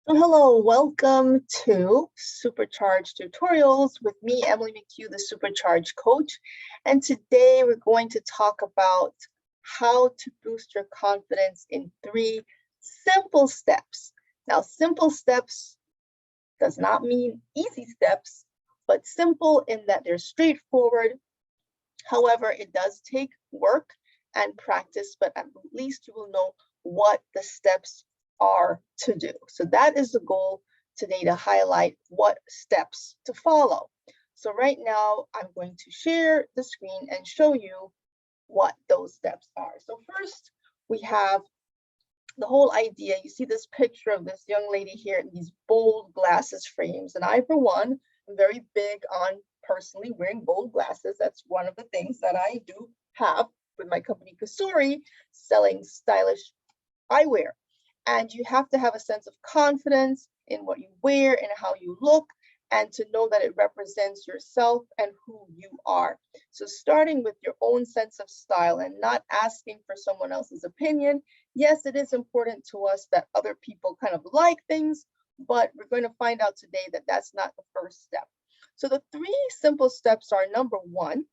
So hello, welcome to Supercharged Tutorials with me, Emily McHugh, the Supercharged Coach. And today we're going to talk about how to boost your confidence in 3 simple steps. Now, simple steps does not mean easy steps, but simple in that they're straightforward. However, it does take work and practice, but at least you will know what the steps are to do. So that is the goal today, to highlight what steps to follow. So right now, I'm going to share the screen and show you what those steps are. So first, we have the whole idea. You see this picture of this young lady here in these bold glasses frames. And I, for one, am very big on personally wearing bold glasses. That's one of the things that I do have with my company Casauri, selling stylish eyewear. And you have to have a sense of confidence in what you wear and how you look, and to know that it represents yourself and who you are. So starting with your own sense of style and not asking for someone else's opinion. Yes, it is important to us that other people kind of like things, but we're going to find out today that that's not the first step. So the 3 simple steps are: number 1,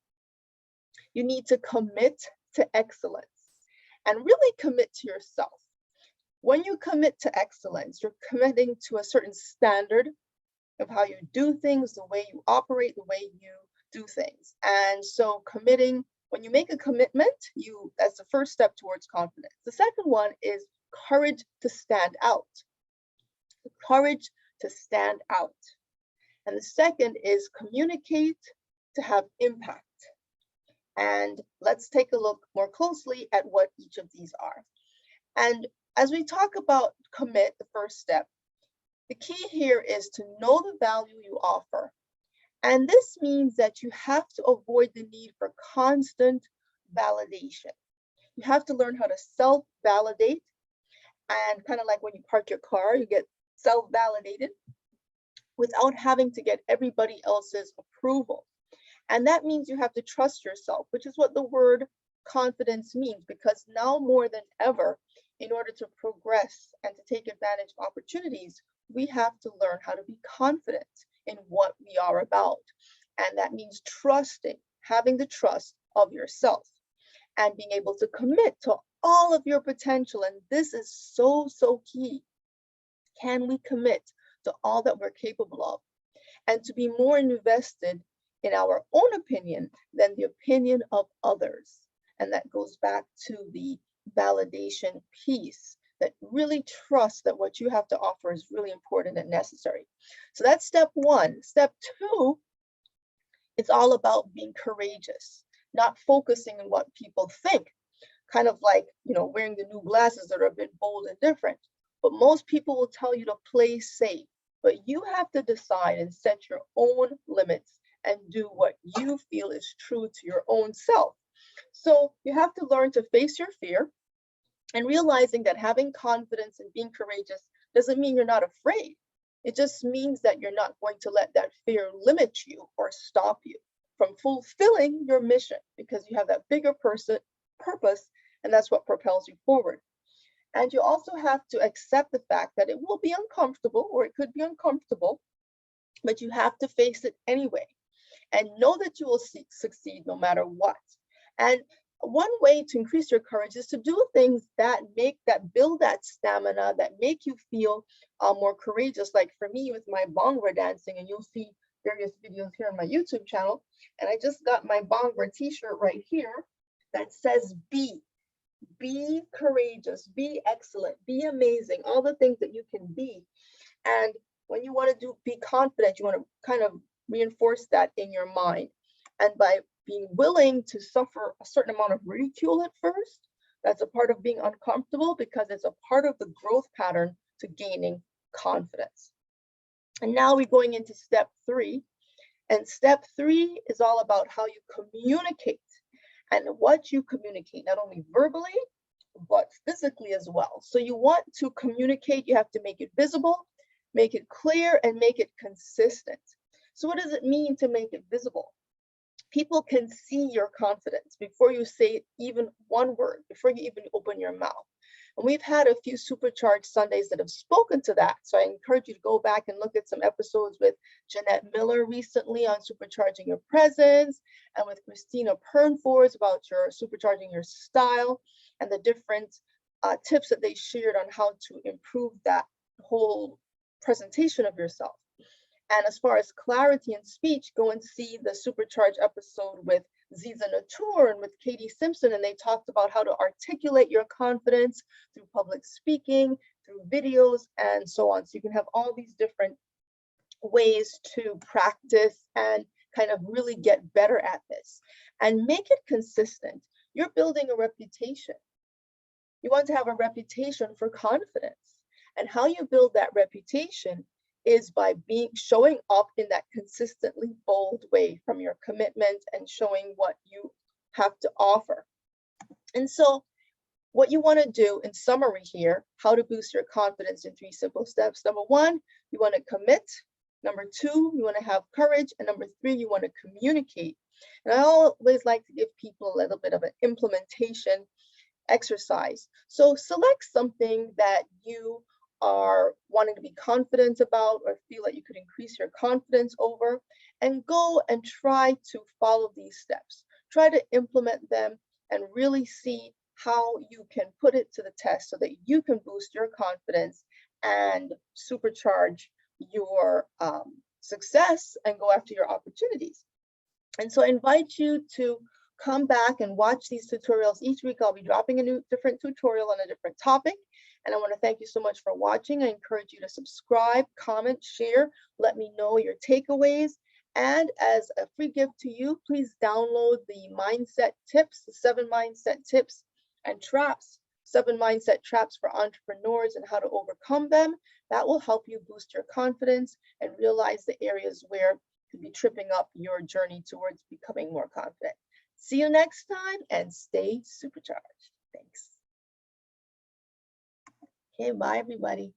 you need to commit to excellence and really commit to yourself. When you commit to excellence, you're committing to a certain standard of how you do things, the way you operate, the way you do things. And so when you make a commitment, that's the first step towards confidence. The second one is courage to stand out. The courage to stand out. And the second is communicate to have impact. And let's take a look more closely at what each of these are. And as we talk about commit, the first step, the key here is to know the value you offer. And this means that you have to avoid the need for constant validation. You have to learn how to self-validate, and kind of like when you park your car, you get self-validated without having to get everybody else's approval. And that means you have to trust yourself, which is what the word confidence means, because now more than ever, in order to progress and to take advantage of opportunities, we have to learn how to be confident in what we are about. And that means trusting, having the trust of yourself, and being able to commit to all of your potential. And this is so, so key. Can we commit to all that we're capable of, and to be more invested in our own opinion than the opinion of others? And that goes back to the validation piece, that really trust that what you have to offer is really important and necessary. So that's step 1. Step 2, it's all about being courageous, not focusing on what people think, kind of like, wearing the new glasses that are a bit bold and different. But most people will tell you to play safe, but you have to decide and set your own limits and do what you feel is true to your own self. So you have to learn to face your fear, and realizing that having confidence and being courageous doesn't mean you're not afraid. It just means that you're not going to let that fear limit you or stop you from fulfilling your mission, because you have that bigger purpose, and that's what propels you forward. And you also have to accept the fact that it will be uncomfortable, or it could be uncomfortable, but you have to face it anyway, and know that you will succeed no matter what. And one way to increase your courage is to do things that build that stamina, that make you feel more courageous. Like for me, with my bhangra dancing, and you'll see various videos here on my YouTube channel. And I just got my bhangra t-shirt right here that says be courageous, be excellent, be amazing, all the things that you can be. And when you want to be confident, you want to kind of reinforce that in your mind. And by being willing to suffer a certain amount of ridicule at first, that's a part of being uncomfortable, because it's a part of the growth pattern to gaining confidence. And now we're going into step 3. And step 3 is all about how you communicate, and what you communicate, not only verbally, but physically as well. So you want to communicate, you have to make it visible, make it clear, and make it consistent. So what does it mean to make it visible? People can see your confidence before you say even one word, before you even open your mouth. And we've had a few Supercharged Sundays that have spoken to that. So I encourage you to go back and look at some episodes with Jeanette Miller recently on supercharging your presence, and with Christina Pernfors about your supercharging your style, and the different tips that they shared on how to improve that whole presentation of yourself. And as far as clarity in speech, go and see the Supercharged episode with Ziza Natur and with Katie Simpson, and they talked about how to articulate your confidence through public speaking, through videos, and so on. So you can have all these different ways to practice and kind of really get better at this and make it consistent. You're building a reputation. You want to have a reputation for confidence. And how you build that reputation is by showing up in that consistently bold way from your commitment and showing what you have to offer. And so what you want to do in summary here, how to boost your confidence in 3 simple steps. Number 1, you want to commit. Number 2, you want to have courage. And number 3, you want to communicate. And I always like to give people a little bit of an implementation exercise. So select something that you are wanting to be confident about or feel that you could increase your confidence over, and go and try to follow these steps. Try to implement them and really see how you can put it to the test so that you can boost your confidence and supercharge your success and go after your opportunities. And so I invite you to come back and watch these tutorials. Each week I'll be dropping a different tutorial on a different topic. And I want to thank you so much for watching. I encourage you to subscribe, comment, share, let me know your takeaways. And as a free gift to you, please download the mindset tips, the 7 mindset tips and traps, 7 mindset traps for entrepreneurs and how to overcome them. That will help you boost your confidence and realize the areas where you could be tripping up your journey towards becoming more confident. See you next time and stay supercharged. Thanks. Okay, bye everybody.